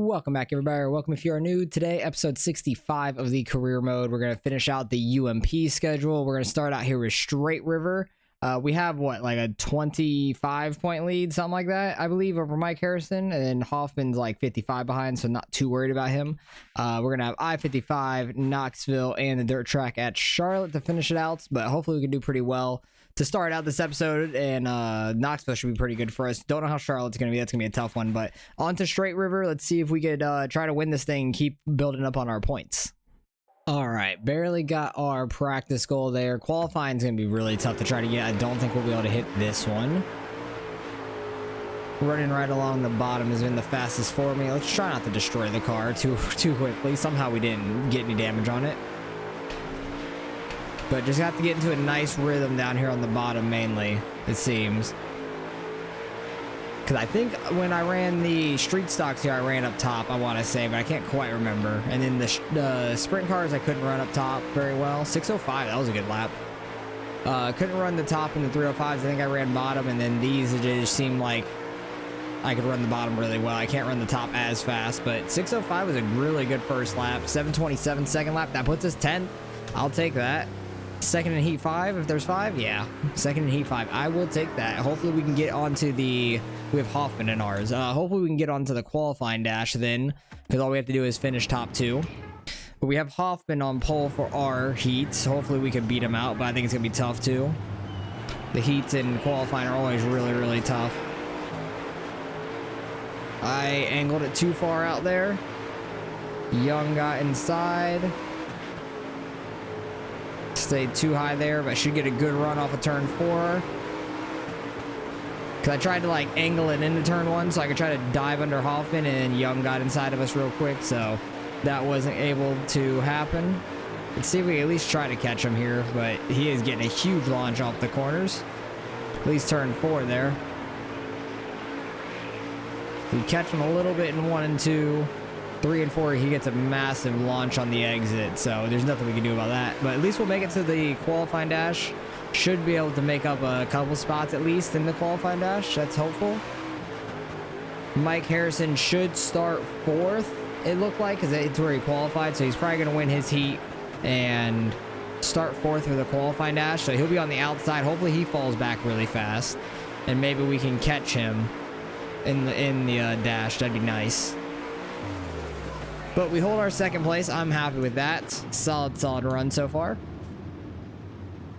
Welcome back, everybody. Welcome if you are new. Today, episode 65 of the career mode. We're going to finish out the UMP schedule. We're going to start out here with Straight River. We have, what, like a 25-point lead, something like that, I believe, over Mike Harrison. And then Hoffman's like 55 behind, so not too worried about him. We're going to have I-55, Knoxville, and the dirt track at Charlotte to finish it out. But hopefully we can do pretty well to start out this episode, and Knoxville should be pretty good for us. Don't know how Charlotte's going to be. That's going to be a tough one. But on to Straight River. Let's see if we could try to win this thing and keep building up on our points. All right, barely got our practice goal there. Qualifying is going to be really tough to try to get. I don't think we'll be able to hit this one. Running right along the bottom has been the fastest for me. Let's try not to destroy the car too quickly. Somehow we didn't get any damage on it. But just have to get into a nice rhythm down here on the bottom mainly, it seems. Because I think when I ran the street stocks here, I ran up top, I want to say, but I can't quite remember. And then the sprint cars, I couldn't run up top very well. 605, that was a good lap. Couldn't run the top in the 305s. I think I ran bottom, and then these, it just seemed like I could run the bottom really well. I can't run the top as fast, but 605 was a really good first lap. 727 second lap, that puts us 10th. I'll take that. Second in heat 5, if there's 5, yeah. Second in heat 5, I will take that. Hopefully we can get onto the, we have Hoffman in ours. Hopefully we can get onto the qualifying dash then, because all we have to do is finish top 2. But we have Hoffman on pole for our heats. Hopefully we can beat him out, but I think it's gonna be tough too. The heats in qualifying are always really tough. I angled it too far out there. Young got inside. Stayed too high there, but I should get a good run off of turn 4. Because I tried to like angle it into turn 1 so I could try to dive under Hoffman, and Young got inside of us real quick, so that wasn't able to happen. Let's see if we can at least try to catch him here, but he is getting a huge launch off the corners. At least turn 4 there. We catch him a little bit in 1 and 2. 3 and 4, he gets a massive launch on the exit, so there's nothing we can do about that. But at least we'll make it to the qualifying dash. Should be able to make up a couple spots at least in the qualifying dash. That's hopeful. Mike Harrison should start 4th, it looked like, because it's where he qualified, so he's probably going to win his heat and start 4th for the qualifying dash. So he'll be on the outside. Hopefully he falls back really fast, and maybe we can catch him in the dash. That'd be nice. But we hold our 2nd place. I'm happy with that. Solid run so far.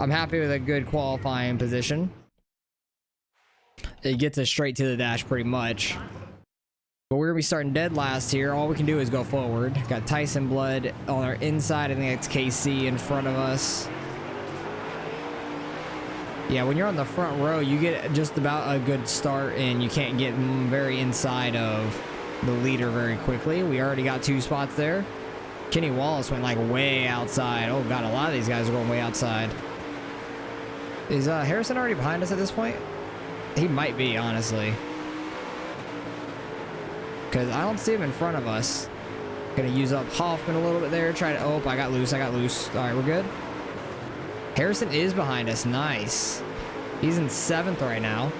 I'm happy with a good qualifying position. It gets us straight to the dash pretty much. But we're going to be starting dead last here. All we can do is go forward. Got Tyson Blood on our inside. I think it's KC in front of us. Yeah, when you're on the front row, you get just about a good start, and you can't get very inside of the leader very quickly. We already got 2 spots there. Kenny Wallace went like way outside. Oh god, a lot of these guys are going way outside. Is Harrison already behind us at this point? He might be, honestly, because I don't see him in front of us. Gonna use up Hoffman a little bit there. Try to, oh, I got loose. All right, we're good. Harrison is behind us. Nice. He's in 7th right now.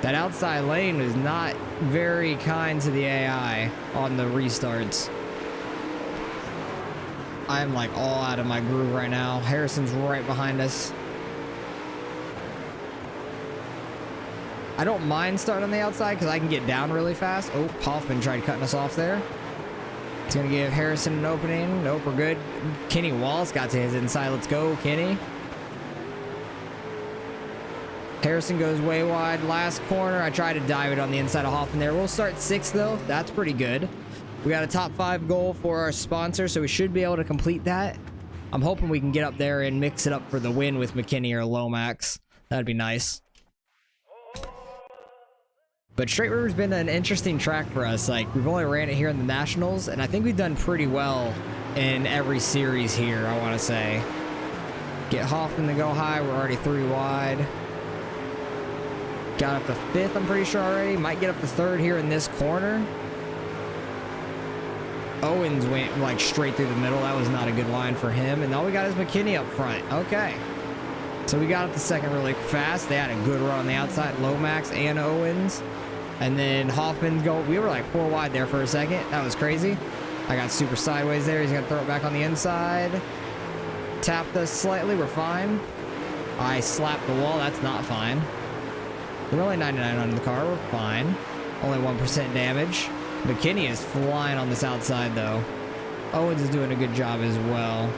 That outside lane is not very kind to the AI on the restarts. I'm like all out of my groove right now. Harrison's right behind us. I don't mind starting on the outside because I can get down really fast. Oh, Hoffman tried cutting us off there. It's going to give Harrison an opening. Nope, we're good. Kenny Wallace got to his inside. Let's go, Kenny. Harrison goes way wide. Last corner, I tried to dive it on the inside of Hoffman there. We'll start 6th though. That's pretty good. We got a top 5 goal for our sponsor, so we should be able to complete that. I'm hoping we can get up there and mix it up for the win with McKinney or Lomax. That'd be nice. But Straight River's been an interesting track for us. Like, we've only ran it here in the Nationals, and I think we've done pretty well in every series here, I want to say. Get Hoffman to go high. We're already 3 wide. Got up to 5th, I'm pretty sure already. Might get up to 3rd here in this corner. Owens went like straight through the middle. That was not a good line for him. And all we got is McKinney up front. Okay. So we got up to 2nd really fast. They had a good run on the outside. Lomax and Owens. And then Hoffman we were like 4 wide there for a second. That was crazy. I got super sideways there. He's gonna throw it back on the inside. Tapped us slightly, we're fine. I slapped the wall, that's not fine. We're only 99 on the car, we're fine. Only 1% damage. McKinney is flying on this outside though. Owens is doing a good job as well.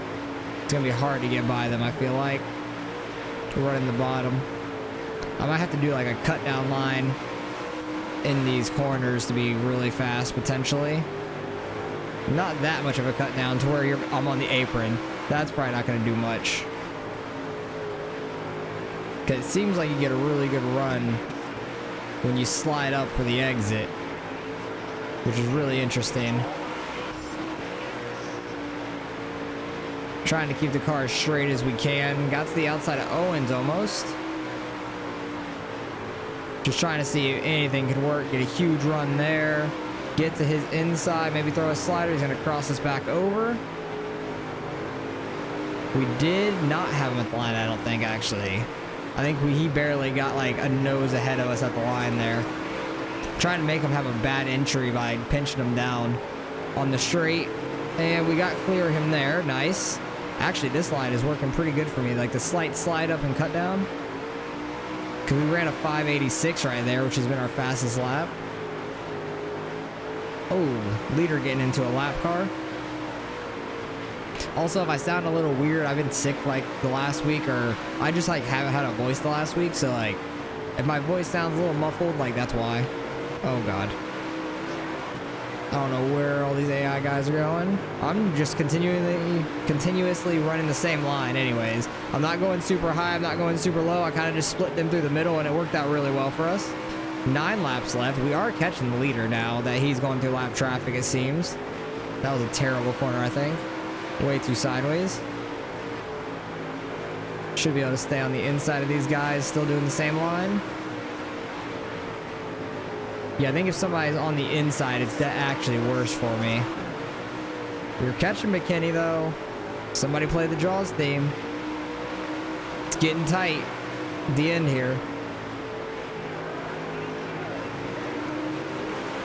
It's gonna be hard to get by them, I feel like. We're running the bottom. I might have to do like a cut down line in these corners to be really fast potentially. Not that much of a cut down to where I'm on the apron. That's probably not gonna do much. Cause it seems like you get a really good run when you slide up for the exit, which is really interesting. Trying to keep the car as straight as we can. Got to the outside of Owens almost. Just trying to see if anything could work. Get a huge run there. Get to his inside. Maybe throw a slider. He's going to cross us back over. We did not have him at the line, I don't think, actually. I think he barely got like a nose ahead of us at the line there. Trying to make him have a bad entry by pinching him down on the straight. And we got clear of him there. Nice. Actually, this line is working pretty good for me. Like the slight slide up and cut down. Because we ran a 586 right there, which has been our fastest lap. Oh, leader getting into a lap car. Also, if I sound a little weird, I've been sick like the last week, or I just like haven't had a voice the last week. So like, if my voice sounds a little muffled, like that's why. Oh God. I don't know where all these AI guys are going. I'm just continuously running the same line anyways. I'm not going super high, I'm not going super low. I kind of just split them through the middle and it worked out really well for us. 9 laps left. We are catching the leader now that he's going through lap traffic, it seems. That was a terrible corner, I think. Way too sideways. Should be able to stay on the inside of these guys, still doing the same line. Yeah, I think if somebody's on the inside, it's actually worse for me. We're catching McKinney, though. Somebody play the Jaws theme. It's getting tight at the end here.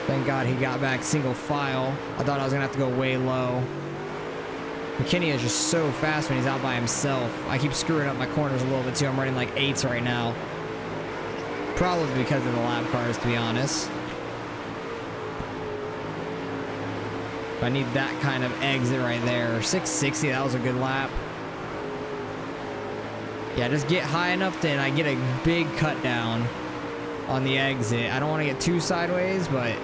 Thank God he got back single file. I thought I was going to have to go way low. McKinney is just so fast when he's out by himself. I keep screwing up my corners a little bit, too. I'm running like 8s right now. Probably because of the lap cars, to be honest. I need that kind of exit right there. 660, that was a good lap. Yeah, just get high enough and I get a big cut down on the exit. I don't want to get too sideways, but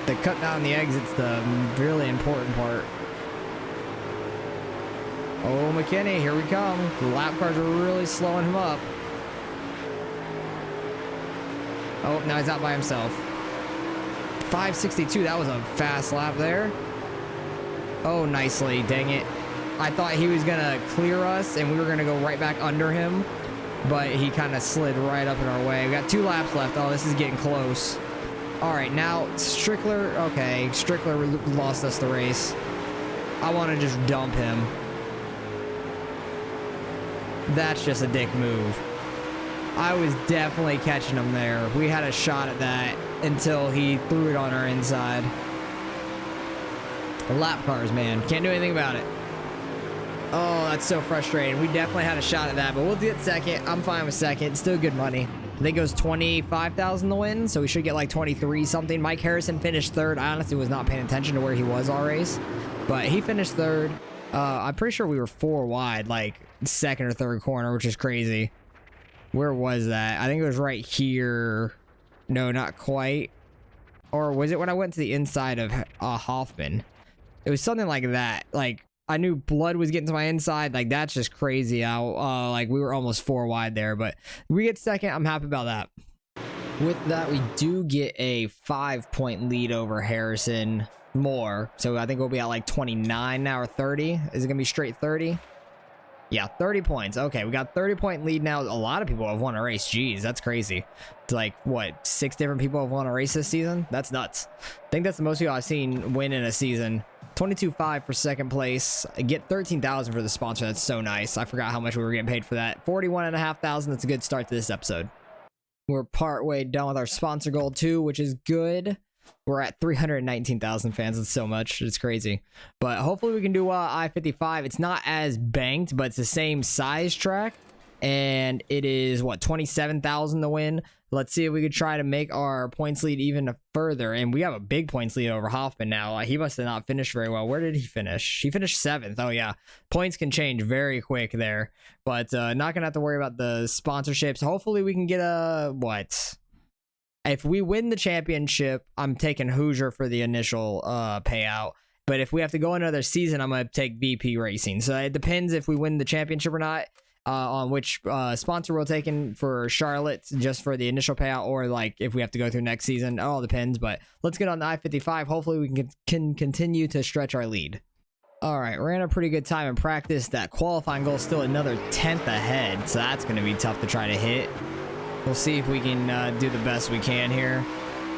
the cut down on the exit's the really important part. Oh, McKinney, here we come. The lap cars are really slowing him up. Oh, now he's out by himself. 562, that was a fast lap there. Oh, nicely, dang it. I thought he was gonna clear us and we were gonna go right back under him, but he kind of slid right up in our way. We got 2 laps left. Oh, this is getting close. All right, now Strickler. Okay, Strickler lost us the race. I want to just dump him. That's just a dick move. I was definitely catching him there. We had a shot at that until he threw it on our inside. Lap cars, man. Can't do anything about it. Oh, that's so frustrating. We definitely had a shot at that, but we'll get second. I'm fine with second. Still good money. I think it was 25,000 to win, so we should get like 23 something. Mike Harrison finished third. I honestly was not paying attention to where he was all race, but he finished third. I'm pretty sure we were 4 wide, like second or third corner, which is crazy. Where was that? I think it was right here. No, not quite. Or was it when I went to the inside of Hoffman? It was something like that. Like, I knew blood was getting to my inside. Like, that's just crazy how, like, we were almost 4 wide there. But we get second. I'm happy about that. With that, we do get a 5-point lead over Harrison more. So I think we'll be at like 29 now or 30. Is it going to be straight 30? Yeah, 30 points. Okay, we got 30-point lead now. A lot of people have won a race. Jeez, that's crazy. It's like, what, 6 different people have won a race this season? That's nuts. I think that's the most people I've seen win in a season. 22.5 for second place. I get 13,000 for the sponsor. That's so nice. I forgot how much we were getting paid for that. 41,500. That's a good start to this episode. We're partway done with our sponsor goal too, which is good. We're at 319,000 fans. It's so much. It's crazy. But hopefully we can do I-55. It's not as banked, but it's the same size track. And it is, what, 27,000 to win. Let's see if we could try to make our points lead even further. And we have a big points lead over Hoffman now. He must have not finished very well. Where did he finish? He finished 7th. Oh, yeah. Points can change very quick there. But not going to have to worry about the sponsorships. Hopefully we can get a, what? If we win the championship, I'm taking Hoosier for the initial payout. But if we have to go another season, I'm going to take VP Racing. So it depends if we win the championship or not. On which sponsor we're taking for Charlotte, just for the initial payout, or like if we have to go through next season. It all depends, but let's get on the I-55. Hopefully we can continue to stretch our lead. All right, ran a pretty good time in practice. That qualifying goal is still another 10th ahead, so that's going to be tough to try to hit. We'll see if we can do the best we can here.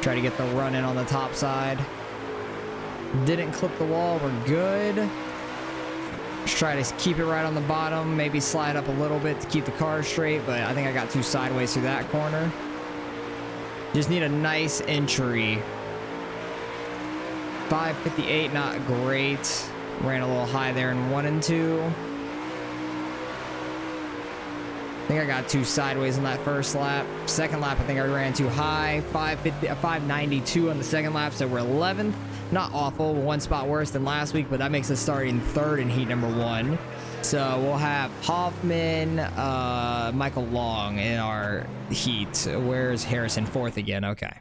Try to get the run in on the top side. Didn't clip the wall. We're good. Just try to keep it right on the bottom, maybe slide up a little bit to keep the car straight, but I think I got too sideways through that corner. Just need a nice entry. 558, not great. Ran a little high there in 1 and 2. I think I got too sideways on that first lap. Second lap, I think I ran too high. 592 on the second lap, so we're 11th. Not awful, one spot worse than last week, but that makes us starting 3rd in heat number 1. So we'll have Hoffman, Michael Long in our heat. Where's Harrison? 4th again. Okay.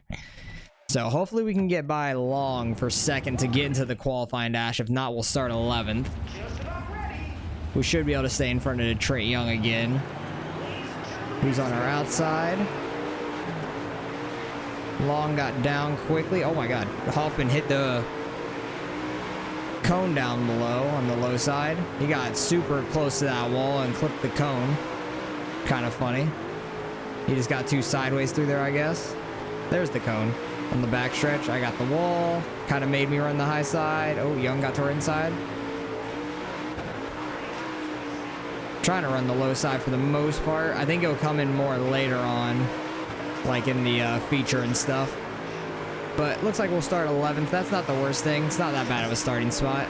So hopefully we can get by Long for 2nd to get into the qualifying dash. If not, we'll start 11th. We should be able to stay in front of Detroit Young again, who's on our outside. Long got down quickly. Oh my god. Hoffman hit the cone down below on the low side. He got super close to that wall and clipped the cone. Kind of funny. He just got too sideways through there, I guess. There's the cone on the back stretch. I got the wall. Kind of made me run the high side. Oh, Young got to our inside. Trying to run the low side for the most part. I think it'll come in more later on, like in the feature and stuff. But looks like we'll start 11th. That's not the worst thing. It's not that bad of a starting spot.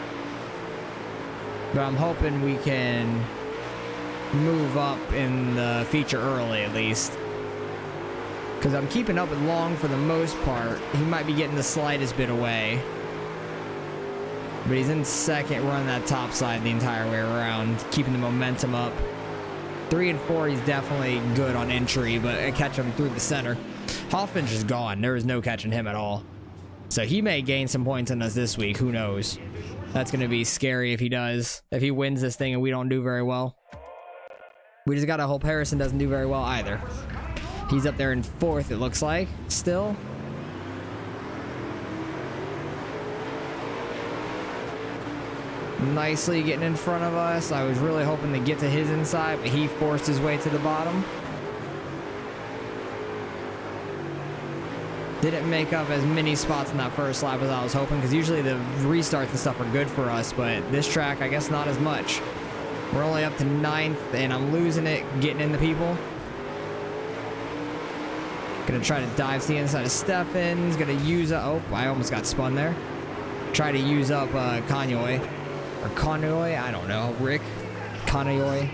But I'm hoping we can move up in the feature early at least. Because I'm keeping up with Long for the most part. He might be getting the slightest bit away. But he's in 2nd, running that top side the entire way around, keeping the momentum up. 3 and 4, he's definitely good on entry, but I catch him through the center. Hoffman's just gone. There is no catching him at all. So he may gain some points on us this week. Who knows? That's going to be scary if he does. If he wins this thing and we don't do very well. We just got to hope Harrison doesn't do very well either. He's up there in 4th, it looks like, still. Nicely getting in front of us. I was really hoping to get to his inside, but he forced his way to the bottom. Didn't make up as many spots in that first lap as I was hoping, because usually the restarts and stuff are good for us, but this track, I guess not as much. We're only up to 9th, and I'm losing it getting into people. Gonna try to dive to the inside of Steffens. Gonna use up... Oh, I almost got spun there. Try to use up Convoy. Or Convoy, I don't know. Rick? Convoy?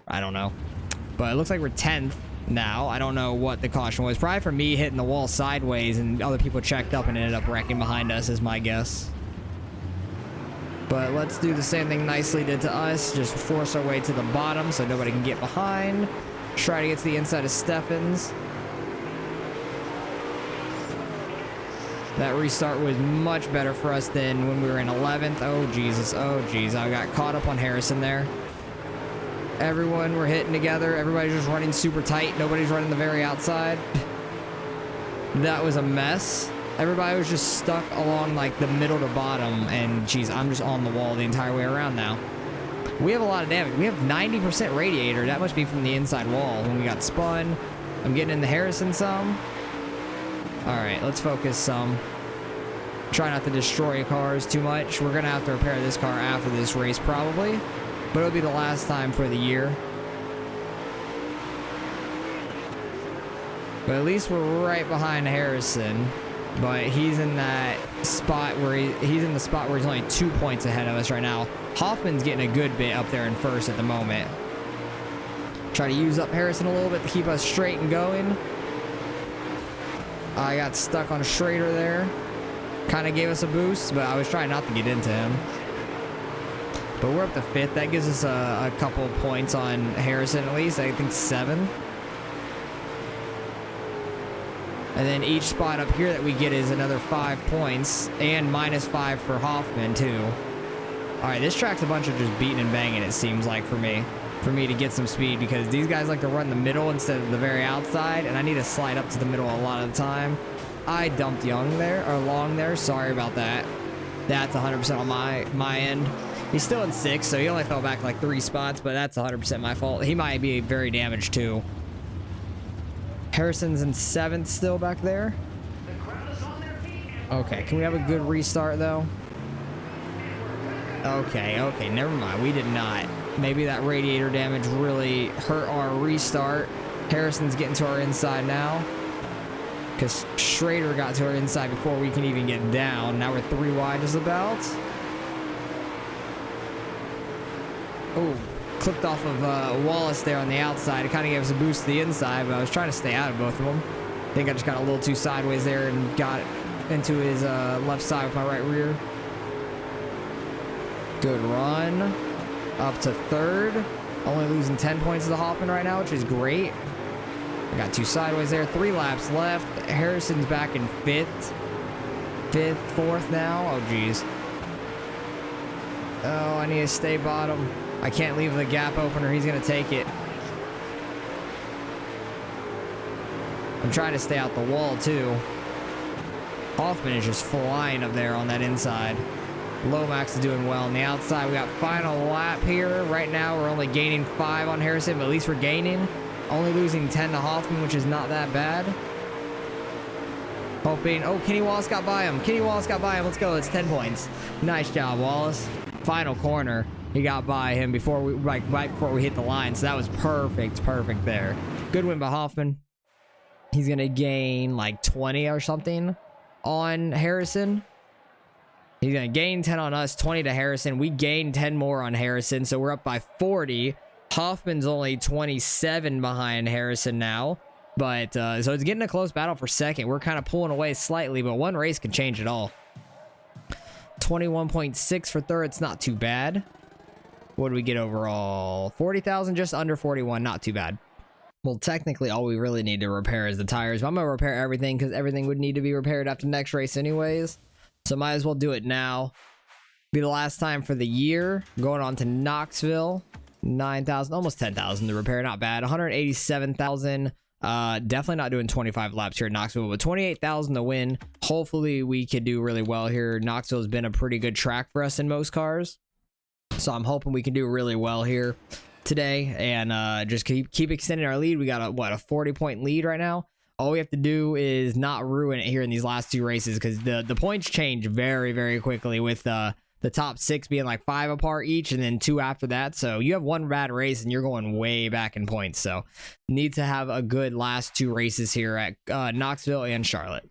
I don't know. But it looks like we're 10th now. I don't know what the caution was. Probably for me hitting the wall sideways and other people checked up and ended up wrecking behind us is my guess. But let's do the same thing Nicely did to us. Just force our way to the bottom so nobody can get behind. Try to get to the inside of Steffens. That restart was much better for us than when we were in 11th. Oh, Jesus. Oh, jeez. I got caught up on Harrison there. Everyone were hitting together. Everybody's just running super tight. Nobody's running the very outside. That was a mess. Everybody was just stuck along like the middle to bottom. And, geez, I'm just on the wall the entire way around now. We have a lot of damage. We have 90% radiator. That must be from the inside wall when we got spun. I'm getting into Harrison some. Alright, let's focus some. Try not to destroy cars too much. We're going to have to repair this car after this race probably. But it'll be the last time for the year. But at least we're right behind Harrison. But he's in that spot where he's in the spot where he's only 2 points ahead of us right now. Hoffman's getting a good bit up there in first at the moment. Try to use up Harrison a little bit to keep us straight and going. I got stuck on Schrader there. Kind of gave us a boost, but I was trying not to get into him. But we're up to 5th. That gives us a couple points on Harrison at least. I think 7. And then each spot up here that we get is another 5 points. And -5 for Hoffman, too. Alright, this track's a bunch of just beating and banging, it seems like, for me. For me to get some speed, because these guys like to run the middle instead of the very outside, and I need to slide up to the middle a lot of the time. I dumped Long there. Sorry about that. That's 100% on my end. He's still in 6th, so he only fell back like 3 spots, but that's 100% my fault. He might be very damaged too. Harrison's in 7th still back there. Okay, can we have a good restart though? Okay, never mind. We did not. Maybe that radiator damage really hurt our restart. Harrison's getting to our inside now. Because Schrader got to our inside before we can even get down. Now we're 3 wide just about. Oh, clipped off of Wallace there on the outside. It kind of gave us a boost to the inside, but I was trying to stay out of both of them. I think I just got a little too sideways there and got into his left side with my right rear. Good run. Up to 3rd. Only losing 10 points to the Hoffman right now, which is great. I got 2 sideways there. 3 laps left. Harrison's back in 5th. 4th now. Oh, geez. Oh, I need to stay bottom. I can't leave the gap open or he's going to take it. I'm trying to stay out the wall, too. Hoffman is just flying up there on that inside. Lomax is doing well on the outside. We got final lap here. Right now, we're only gaining 5 on Harrison, but at least we're gaining. Only losing 10 to Hoffman, which is not that bad. Hoping... Oh, Kenny Wallace got by him. Let's go. It's 10 points. Nice job, Wallace. Final corner. He got by him before we... right before we hit the line, so that was perfect. Perfect there. Good win by Hoffman. He's going to gain like 20 or something on Harrison. He's going to gain 10 on us, 20 to Harrison. We gained 10 more on Harrison, so we're up by 40. Hoffman's only 27 behind Harrison now. But, so it's getting a close battle for 2nd. We're kind of pulling away slightly, but one race can change it all. 21.6 for 3rd. It's not too bad. What do we get overall? 40,000, just under 41. Not too bad. Well, technically, all we really need to repair is the tires. But I'm going to repair everything because everything would need to be repaired after the next race anyways. So might as well do it now. Be the last time for the year. Going on to Knoxville. 9,000, almost 10,000 to repair. Not bad. 187,000. Definitely not doing 25 laps here at Knoxville, but 28,000 to win. Hopefully we could do really well here. Knoxville has been a pretty good track for us in most cars. So I'm hoping we can do really well here today and just keep extending our lead. We got a 40-point lead right now. All we have to do is not ruin it here in these last 2 races because the points change very, very quickly with the top 6 being like 5 apart each and then 2 after that. So you have 1 bad race and you're going way back in points. So need to have a good last 2 races here at Knoxville and Charlotte.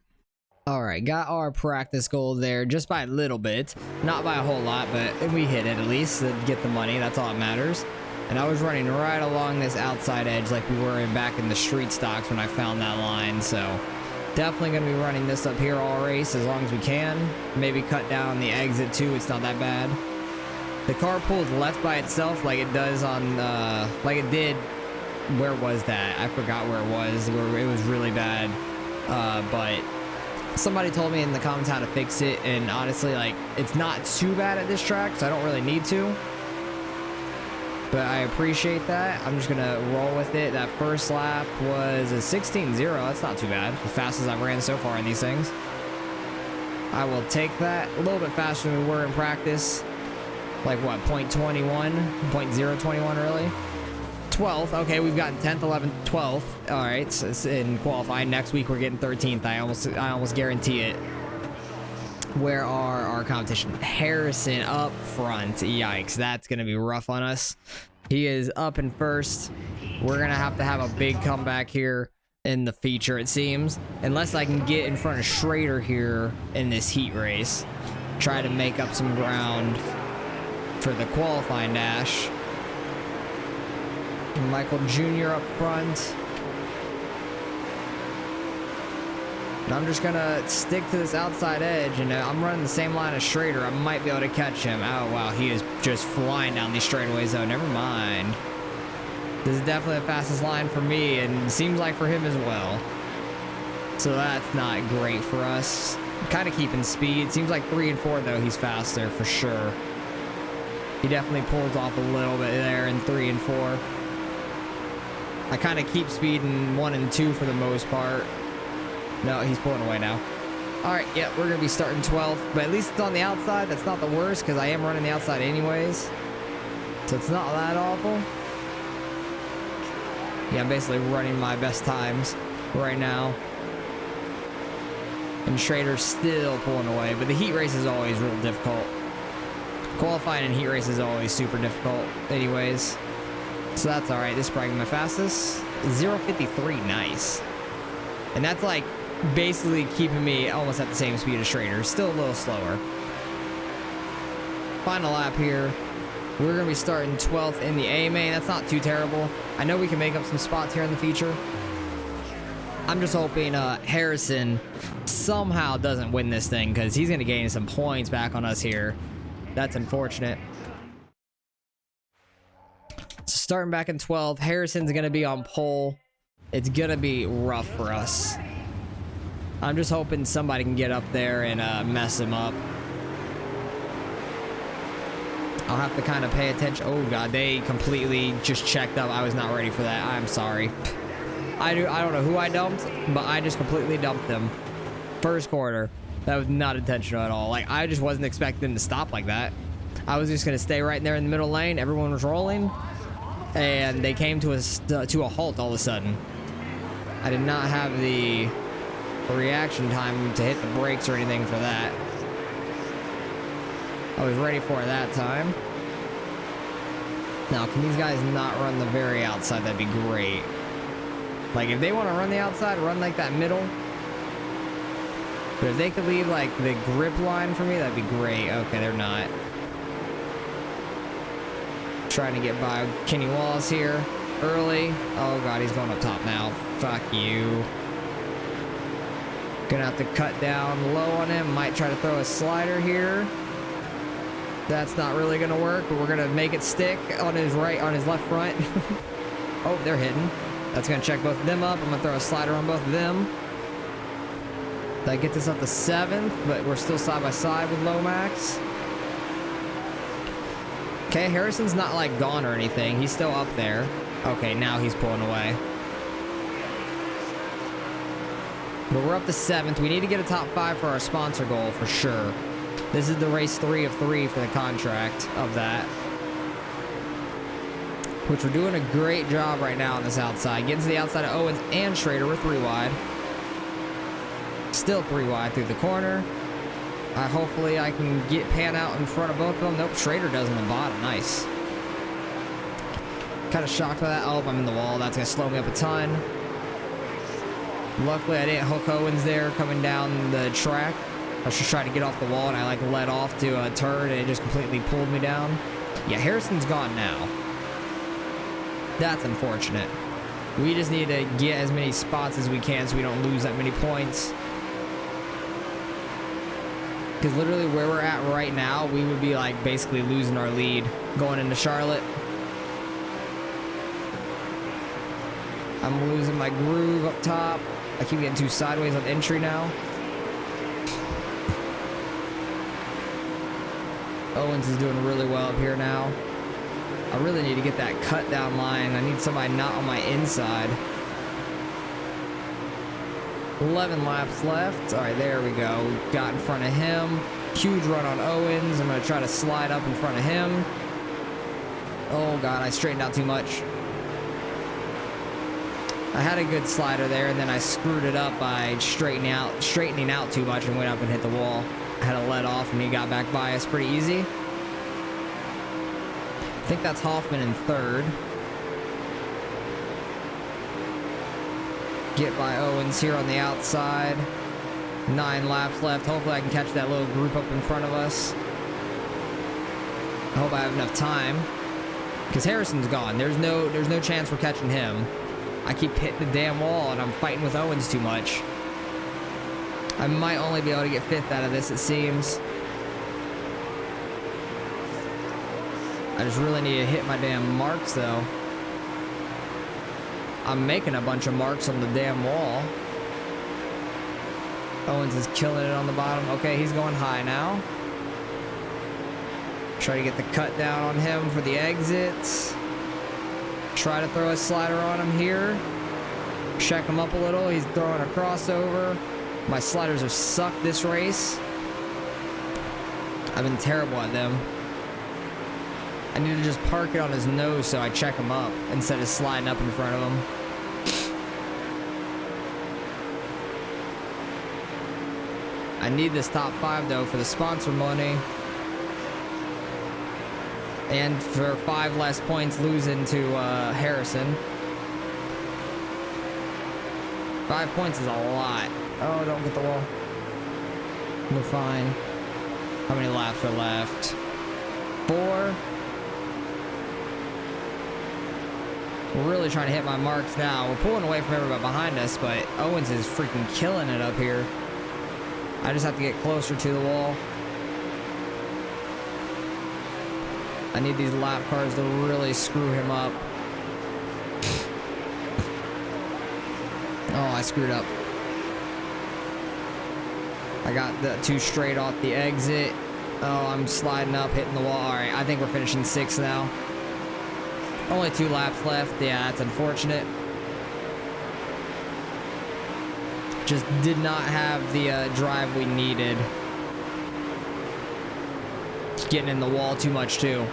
All right, got our practice goal there just by a little bit. Not by a whole lot, but we hit it at least to get the money. That's all that matters. And I was running right along this outside edge like we were back in the street stocks when I found that line. So definitely going to be running this up here all race as long as we can. Maybe cut down the exit too. It's not that bad. The car pulls left by itself like it does on, like it did. Where was that? I forgot where it was. Where it was really bad. But somebody told me in the comments how to fix it. And honestly, like it's not too bad at this track, so I don't really need to. But I appreciate that. I'm just going to roll with it. That first lap was a 16.0. That's not too bad. The fastest I've ran so far in these things. I will take that. A little bit faster than we were in practice. Like what, 0.21? 0.021 really? 12th. Okay, we've gotten 10th, 11th, 12th. All right, so it's in qualifying. Next week we're getting 13th. I almost guarantee it. Where are our competition? Harrison up front. Yikes, that's going to be rough on us. He is up in first. We're going to have a big comeback here. in the feature, it seems. Unless I can get in front of Schrader here in this heat race. Try to make up some ground for the qualifying dash. Michael Jr. up front. And I'm just gonna stick to this outside edge, and I'm running the same line as Schrader. I might be able to catch him. Oh wow, he is just flying down these straightaways though. Never mind. This is definitely the fastest line for me, and seems like for him as well. So that's not great for us. Kind of keeping speed. Seems like 3 and 4 though, he's faster for sure. He definitely pulls off a little bit there in 3 and 4. I kind of keep speed in 1 and 2 for the most part. No, he's pulling away now. All right, yeah, we're gonna be starting 12th, but at least it's on the outside. That's not the worst because I am running the outside anyways, so it's not that awful. Yeah, I'm basically running my best times right now, and Schrader's still pulling away. But the heat race is always real difficult. Qualifying in heat race is always super difficult, anyways. So that's all right. This is probably my fastest. 0:53, nice, and that's like basically keeping me almost at the same speed as Schrader. Still a little slower. Final lap here. We're going to be starting 12th in the A main. That's not too terrible. I know we can make up some spots here in the feature. I'm just hoping Harrison somehow doesn't win this thing, because he's going to gain some points back on us here. That's unfortunate. So starting back in 12th, Harrison's going to be on pole. It's going to be rough for us. I'm just hoping somebody can get up there and mess him up. I'll have to kind of pay attention. Oh god, they completely just checked up. I was not ready for that. I'm sorry. I don't know who I dumped, but I just completely dumped them. First quarter. That was not intentional at all. Like, I just wasn't expecting them to stop like that. I was just gonna stay right there in the middle lane. Everyone was rolling, and they came to a halt all of a sudden. I did not have the reaction time to hit the brakes or anything for that. I was ready for it that time. Now, can these guys not run the very outside? That'd be great. Like, if they want to run the outside, run like that middle. But if they could leave like the grip line for me, that'd be great. Okay, they're not. Trying to get by Kenny Wallace here early. Oh god, he's going up top now. Fuck you. Gonna have to cut down low on him. Might try to throw a slider here. That's not really gonna work, but we're gonna make it stick on his left front. Oh, they're hitting. That's gonna check both of them up. I'm gonna throw a slider on both of them. That gets us up to 7th, but we're still side by side with Lomax. Okay, Harrison's not like gone or anything. He's still up there. Okay, now he's pulling away. But we're up to 7th. We need to get a top 5 for our sponsor goal for sure. This is the race 3 of 3 for the contract of that. Which we're doing a great job right now on this outside. Getting to the outside of Owens and Schrader. We're 3 wide. Still 3 wide through the corner. Hopefully I can pan out in front of both of them. Nope, Schrader does in the bottom. Nice. Kind of shocked by that. Oh, I'm in the wall. That's going to slow me up a ton. Luckily, I didn't hook Owens there coming down the track. I was just trying to get off the wall, and I like let off to a turn, and it just completely pulled me down. Yeah, Harrison's gone now. That's unfortunate. We just need to get as many spots as we can so we don't lose that many points. Because literally where we're at right now, we would be like basically losing our lead going into Charlotte. I'm losing my groove up top. I keep getting too sideways on entry now. Owens is doing really well up here now. I really need to get that cut down line. I need somebody not on my inside. 11 laps left. All right, there we go. We got in front of him. Huge run on Owens. I'm going to try to slide up in front of him. Oh, God, I straightened out too much. I had a good slider there, and then I screwed it up by straightening out too much and went up and hit the wall. I had to let off, and he got back by us pretty easy. I think that's Hoffman in 3rd. Get by Owens here on the outside. 9 laps left. Hopefully I can catch that little group up in front of us. I hope I have enough time. Because Harrison's gone. There's no chance we're catching him. I keep hitting the damn wall and I'm fighting with Owens too much. I might only be able to get 5th out of this, it seems. I just really need to hit my damn marks though. I'm making a bunch of marks on the damn wall. Owens is killing it on the bottom. Okay, he's going high now. Try to get the cut down on him for the exits. Try to throw a slider on him here. Check him up a little. He's throwing a crossover. My sliders have sucked this race. I've been terrible at them. I need to just park it on his nose so I check him up instead of sliding up in front of him. I need this top 5 though for the sponsor money. And for 5 less points losing to Harrison. 5 points is a lot. Oh, don't get the wall. We're fine. How many laps are left? 4. We're really trying to hit my marks now. We're pulling away from everybody behind us, but Owens is freaking killing it up here. I just have to get closer to the wall. I need these lap cars to really screw him up. Oh, I screwed up. I got the 2 straight off the exit. Oh, I'm sliding up, hitting the wall. All right, I think we're finishing 6th now. Only 2 laps left. Yeah, that's unfortunate. Just did not have the drive we needed. Getting in the wall too much too.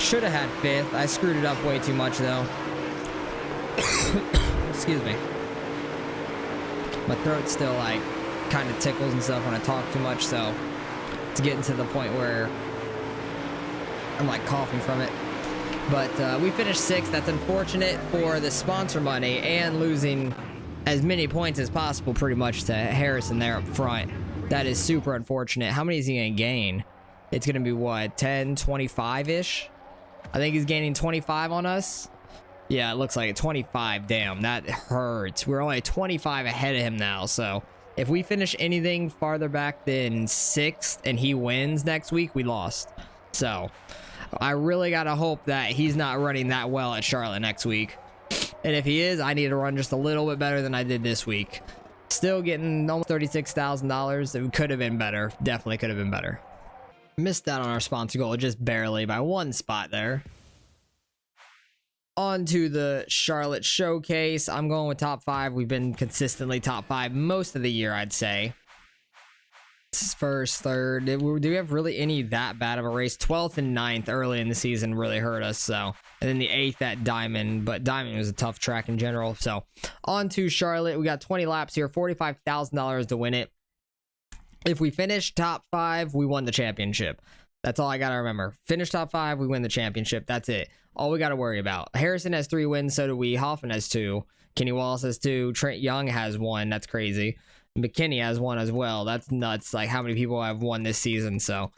Should have had 5th. I screwed it up way too much though. Excuse me. My throat still like kind of tickles and stuff when I talk too much, so it's getting to the point where I'm like coughing from it. But we finished 6th. That's unfortunate for the sponsor money and losing as many points as possible pretty much to Harrison there up front. That is super unfortunate. How many is he going to gain? It's going to be what, 10, 25-ish? I think he's gaining 25 on us. Yeah, it looks like it. 25. Damn, that hurts. We're only 25 ahead of him now. So if we finish anything farther back than 6th and he wins next week, we lost. So I really got to hope that he's not running that well at Charlotte next week. And if he is, I need to run just a little bit better than I did this week. Still getting almost $36,000. It could have been better. Definitely could have been better. Missed out on our sponsor goal just barely by 1 spot there. On to the Charlotte Showcase. I'm going with top 5. We've been consistently top 5 most of the year, I'd say. First, third. Do we have really any that bad of a race? 12th and 9th early in the season really hurt us. So, and then the 8th at Diamond, but Diamond was a tough track in general. So on to Charlotte. We got 20 laps here, $45,000 to win it. If we finish top 5, we won the championship. That's all I got to remember. Finish top 5, we win the championship. That's it. All we got to worry about. Harrison has 3 wins, so do we. Hoffman has 2. Kenny Wallace has 2. Trent Young has 1. That's crazy. McKinney has 1 as well. That's nuts. Like how many people have won this season. So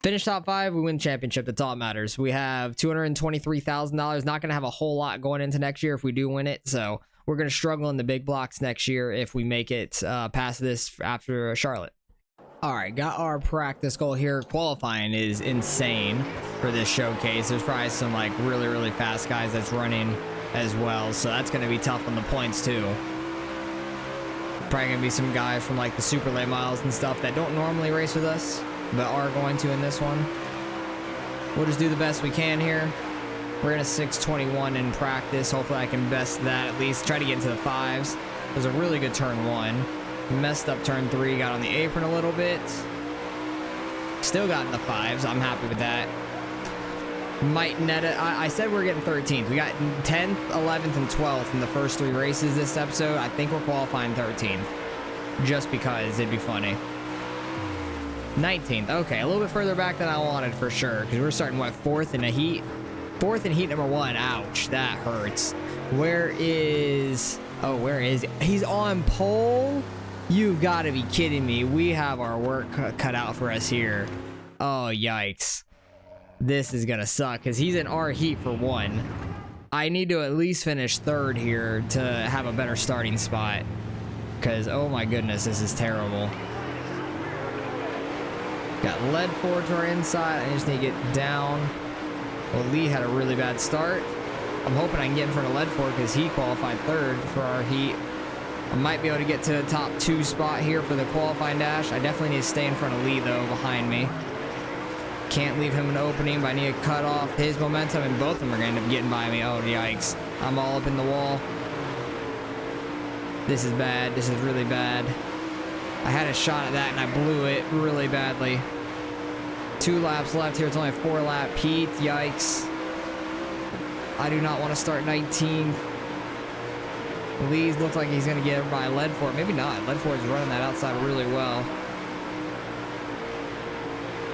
finish top 5, we win the championship. That's all that matters. We have $223,000. Not going to have a whole lot going into next year if we do win it. So we're going to struggle in the big blocks next year if we make it past this after Charlotte. All right, got our practice goal here. Qualifying is insane for this showcase. There's probably some like really, really fast guys that's running as well. So that's going to be tough on the points too. Probably going to be some guys from like the super late miles and stuff that don't normally race with us, but are going to in this one. We'll just do the best we can here. We're in a 6:21 in practice. Hopefully I can best that at least. Try to get into the 5s. It was a really good turn 1. Messed up turn 3, got on the apron a little bit. Still got in the 5s. I'm happy with that. Might net it. I said we're getting 13th. We got 10th, 11th, and 12th in the first 3 races this episode. I think we're qualifying 13th. Just because it'd be funny. 19th. Okay, a little bit further back than I wanted for sure. Because we're starting, what, 4th in a heat? 4th in heat number 1. Ouch, that hurts. Where is... Oh, where is he? He's on pole? You gotta be kidding me. We have our work cut out for us here. Oh, yikes. This is gonna suck, because he's in our heat for one. I need to at least finish third here to have a better starting spot. Because, oh my goodness, this is terrible. Got lead forward to our inside. I just need to get down. Well, Lee had a really bad start. I'm hoping I can get in front of Ledford because he qualified third for our heat. I might be able to get to the top 2 spot here for the qualifying dash. I definitely need to stay in front of Lee, though, behind me. Can't leave him an opening, but I need to cut off his momentum, and both of them are going to end up getting by me. Oh, yikes. I'm all up in the wall. This is bad. This is really bad. I had a shot at that, and I blew it really badly. 2 laps left here. It's only a 4-lap heat. Yikes. I do not want to start 19th. Lee's looks like he's going to get everybody Ledford. Maybe not. Ledford's running that outside really well.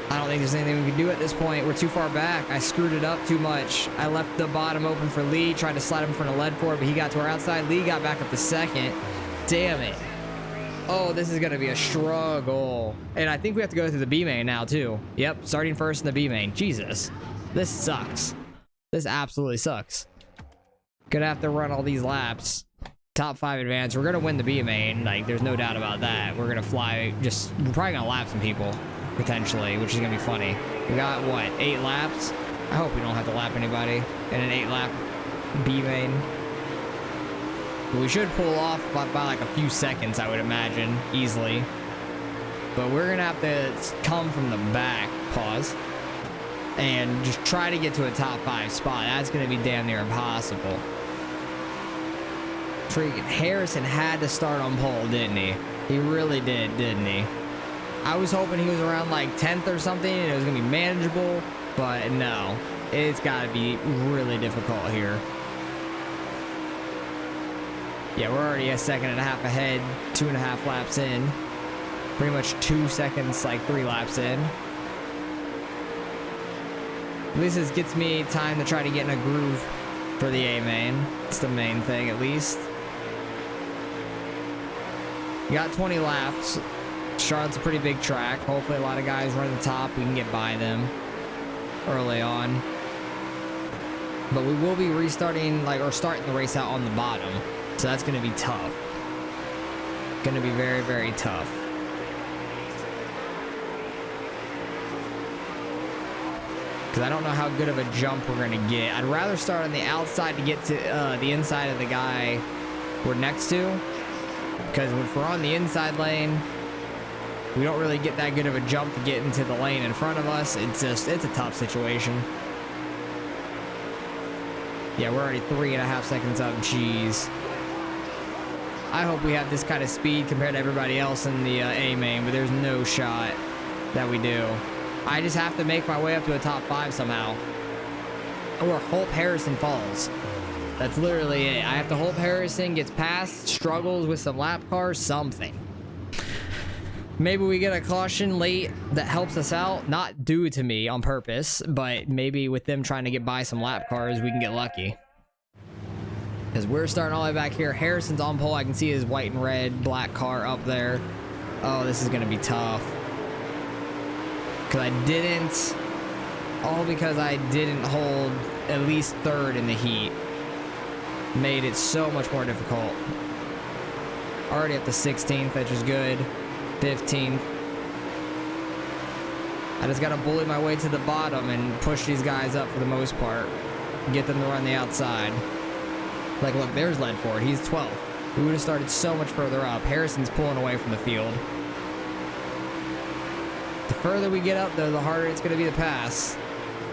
I don't think there's anything we can do at this point. We're too far back. I screwed it up too much. I left the bottom open for Lee. Tried to slide him in front of Ledford, but he got to our outside. Lee got back up to second. Damn it. Oh, this is going to be a struggle. And I think we have to go through the B main now, too. Yep, starting first in the B main. Jesus. This sucks. This absolutely sucks. Gonna have to run all these laps. Top 5 advance. We're gonna win the B main. Like, there's no doubt about that. We're gonna fly. We're probably gonna lap some people, potentially, which is gonna be funny. We got, what, 8 laps? I hope we don't have to lap anybody in an 8-lap B main. But we should pull off by like a few seconds, I would imagine, easily. But we're gonna have to come from the back. Pause. And just try to get to a top 5 spot. That's going to be damn near impossible. Freaking Harrison had to start on pole, didn't he? He really did, didn't he? I was hoping he was around like 10th or something and it was going to be manageable, but no. It's got to be really difficult here. Yeah, we're already a second and a half ahead, 2.5 laps in. Pretty much 2 seconds, like 3 laps in. At least this gets me time to try to get in a groove for the A main. It's the main thing, at least. We got 20 laps. Charlotte's a pretty big track. Hopefully a lot of guys run the top. We can get by them early on. But we will be restarting, or starting the race out on the bottom. So that's going to be tough. Going to be very, very tough. I don't know how good of a jump we're going to get. I'd rather start on the outside to get to the inside of the guy we're next to. Because if we're on the inside lane, we don't really get that good of a jump to get into the lane in front of us. It's a tough situation. Yeah, we're already 3.5 seconds up. Jeez. I hope we have this kind of speed compared to everybody else in the A main, but there's no shot that we do. I just have to make my way up to a top 5 somehow. Or Hope Harrison falls. That's literally it. I have to hope Harrison gets past, struggles with some lap cars, something. Maybe we get a caution late that helps us out. Not due to me on purpose, but maybe with them trying to get by some lap cars, we can get lucky. Because we're starting all the way back here. Harrison's on pole. I can see his white and red black car up there. Oh, this is going to be tough. Because I didn't hold at least third in the heat. Made it so much more difficult. Already up to 16th, which is good. 15th. I just got to bully my way to the bottom and push these guys up for the most part. Get them to run the outside. Like, look, there's Ledford. He's 12th. We would have started so much further up. Harrison's pulling away from the field. The further we get up, though, the harder it's going to be to pass.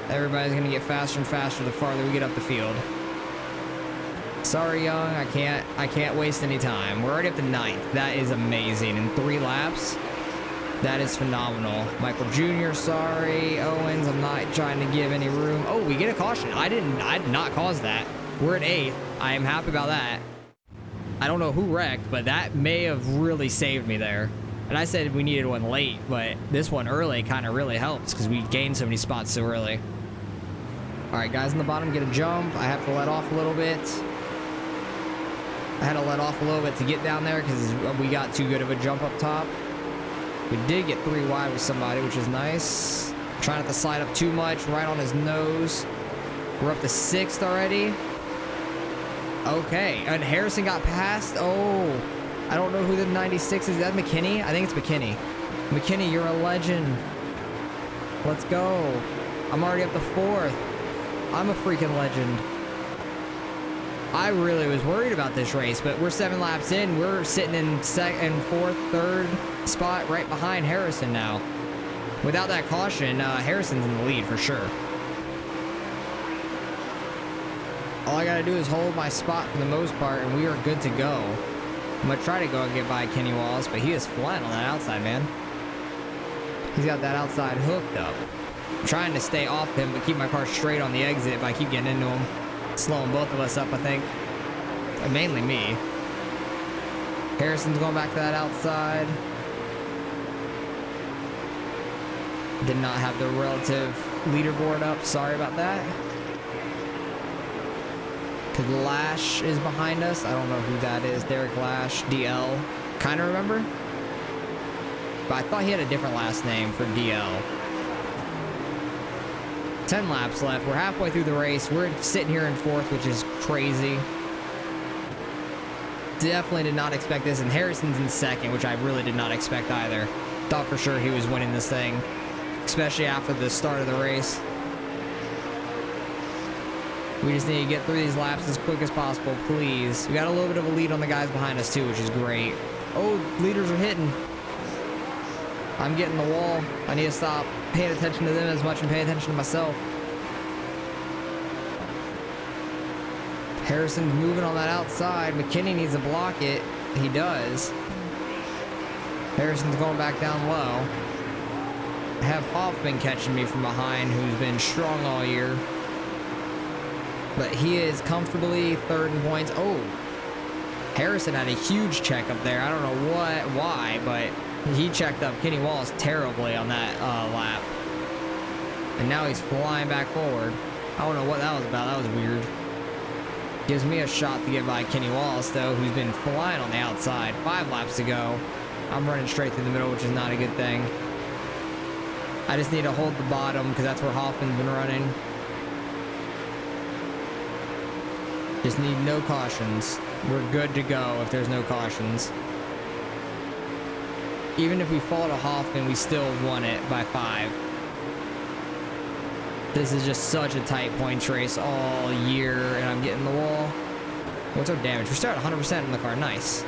Everybody's going to get faster and faster the farther we get up the field. Sorry, Young. I can't waste any time. We're already up to 9th. That is amazing. In 3 laps, that is phenomenal. Michael Jr., sorry. Owens, I'm not trying to give any room. Oh, we get a caution. I did not cause that. We're at 8th. I am happy about that. I don't know who wrecked, but that may have really saved me there. And I said we needed one late, but this one early kind of really helps because we gained so many spots so early. All right, guys in the bottom get a jump. I have to let off a little bit. I had to let off a little bit to get down there because we got too good of a jump up top. We did get 3 wide with somebody, which is nice. Trying not to slide up too much, right on his nose. We're up to 6th already. Okay, and Harrison got passed. Oh, I don't know who the 96 is. Is that McKinney? I think it's McKinney. McKinney, you're a legend. Let's go. I'm already up to 4th. I'm a freaking legend. I really was worried about this race, but we're 7 laps in. We're sitting in 4th, 3rd spot right behind Harrison now. Without that caution, Harrison's in the lead for sure. All I gotta do is hold my spot for the most part, and we are good to go. I'm gonna try to go and get by Kenny Wallace, but he is flying on that outside, man. He's got that outside hooked up. I'm trying to stay off him, but keep my car straight on the exit, but I keep getting into him. Slowing both of us up, I think. Mainly me. Harrison's going back to that outside. Did not have the relative leaderboard up. Sorry about that. Because Lash is behind us. I don't know who that is. Derek Lash, DL. Kind of remember? But I thought he had a different last name for DL. 10 laps left. We're halfway through the race. We're sitting here in 4th, which is crazy. Definitely did not expect this. And Harrison's in 2nd, which I really did not expect either. Thought for sure he was winning this thing, especially after the start of the race. We just need to get through these laps as quick as possible, please. We got a little bit of a lead on the guys behind us too, which is great. Oh, leaders are hitting. I'm getting the wall. I need to stop paying attention to them as much and pay attention to myself. Harrison's moving on that outside. McKinney needs to block it. He does. Harrison's going back down low. I have Hoffman catching me from behind, who's been strong all year. But he is comfortably 3rd in points. Oh, Harrison had a huge check up there. I don't know why, but he checked up Kenny Wallace terribly on that lap. And now he's flying back forward. I don't know what that was about. That was weird. Gives me a shot to get by Kenny Wallace, though, who's been flying on the outside. 5 laps to go. I'm running straight through the middle, which is not a good thing. I just need to hold the bottom, because that's where Hoffman's been running. Just need no cautions. We're good to go if there's no cautions. Even if we fall to Hoffman, we still won it by 5. This is just such a tight points race all year, and I'm getting the wall. What's our damage? We're still at 100% in the car. Nice.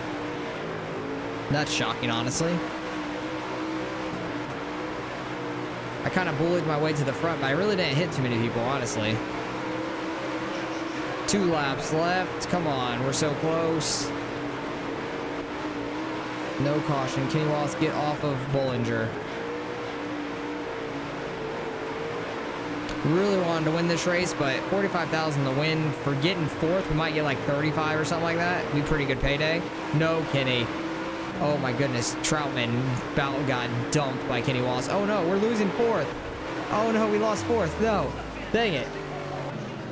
That's shocking, honestly. I kind of bullied my way to the front, but I really didn't hit too many people, honestly. 2 laps left. Come on, we're so close. No caution. Kenny Wallace, get off of Bollinger. Really wanted to win this race, but 45,000 to win. For getting 4th, we might get like 35 or something like that. Be pretty good payday. No, Kenny. Oh my goodness, Troutman about got dumped by Kenny Wallace. Oh no, we're losing 4th. Oh no, we lost 4th. No, dang it.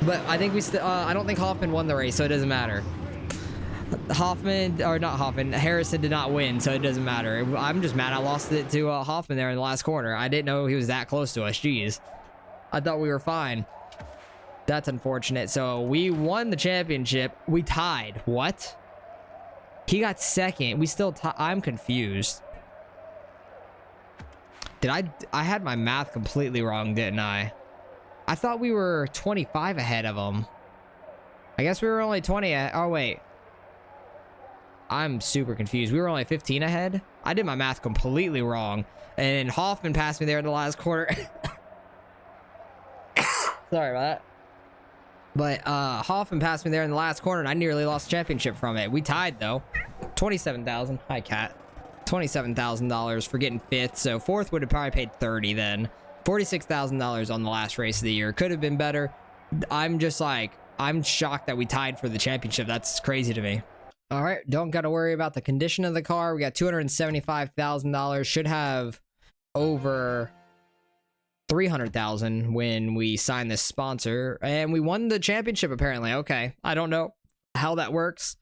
But I think we still. I don't think Hoffman won the race, so it doesn't matter. Harrison did not win, so it doesn't matter. I'm just mad I lost it to Hoffman there in the last corner. I didn't know he was that close to us. Jeez. I thought we were fine. That's unfortunate. So we won the championship. We tied. What? He got 2nd. We still I'm confused. Did I had my math completely wrong, didn't I? I thought we were 25 ahead of him. I guess we were only 20. Oh, wait. I'm super confused. We were only 15 ahead. I did my math completely wrong. And Hoffman passed me there in the last quarter. Sorry about that. But Hoffman passed me there in the last corner, and I nearly lost the championship from it. We tied, though. $27,000. Hi, Cat. $27,000 for getting 5th. So 4th would have probably paid 30 then. $46,000 on the last race of the year. Could have been better. I'm just like, I'm shocked that we tied for the championship. That's crazy to me. All right, don't got to worry about the condition of the car. We got $275,000. Should have over $300,000 when we sign this sponsor, and we won the championship apparently. Okay, I don't know how that works.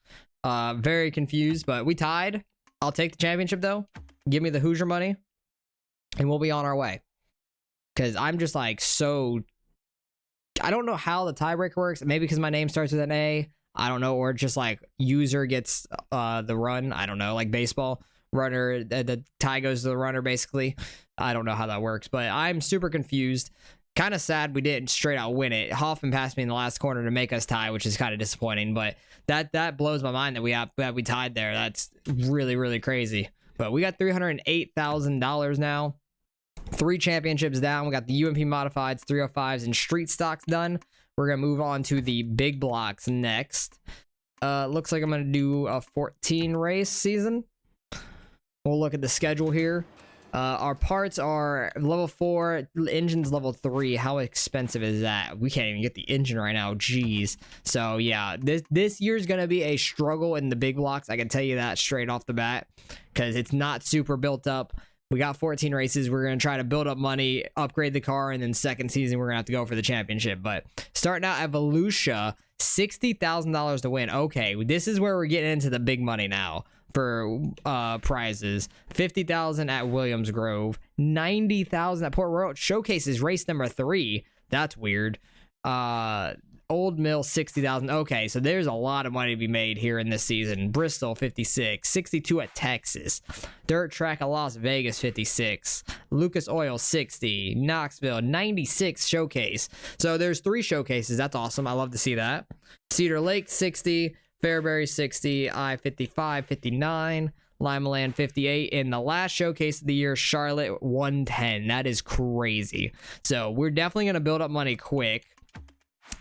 Very confused, but we tied. I'll take the championship though. Give me the Hoosier money, and we'll be on our way. Because I'm just like I don't know how the tiebreaker works. Maybe because my name starts with an A. I don't know, or just like user gets the run. I don't know, like baseball runner. The tie goes to the runner basically. I don't know how that works, but I'm super confused. Kind of sad we didn't straight out win it. Hoffman passed me in the last corner to make us tie, which is kind of disappointing. But that blows my mind that we tied there. That's really, really crazy. But we got $308,000 now. 3 championships down. We got the UMP modifieds, 305s, and street stocks done. We're gonna move on to the big blocks next. Looks like I'm gonna do a 14 race season. We'll look at the schedule here. Our parts are level 4, engine's level 3. How expensive is that? We can't even get the engine right now. Jeez. So yeah, this year's gonna be a struggle in the big blocks. I can tell you that straight off the bat, because it's not super built up. We got 14 races. We're going to try to build up money, upgrade the car, and then second season, we're going to have to go for the championship. But starting out Evolution, $60,000 to win. Okay, this is where we're getting into the big money now for prizes. $50,000 at Williams Grove, $90,000 at Port Royal. Showcases race number 3. That's weird. Old Mill, $60,000. Okay, so there's a lot of money to be made here in this season. Bristol, 56. 62 at Texas. Dirt Track at Las Vegas, 56. Lucas Oil, 60. Knoxville, 96 showcase. So there's 3 showcases. That's awesome. I love to see that. Cedar Lake, 60. Fairbury, 60. I-55, 59. Lima Land, 58. And the last showcase of the year, Charlotte, 110. That is crazy. So we're definitely going to build up money quick.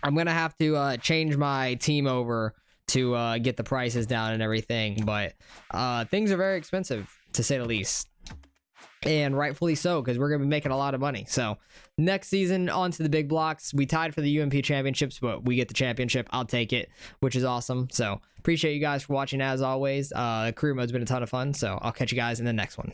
I'm going to have to change my team over to get the prices down and everything. But things are very expensive, to say the least. And rightfully so, because we're going to be making a lot of money. So next season, on to the big blocks. We tied for the UMP championships, but we get the championship. I'll take it, which is awesome. So appreciate you guys for watching as always. Career mode's been a ton of fun. So I'll catch you guys in the next one.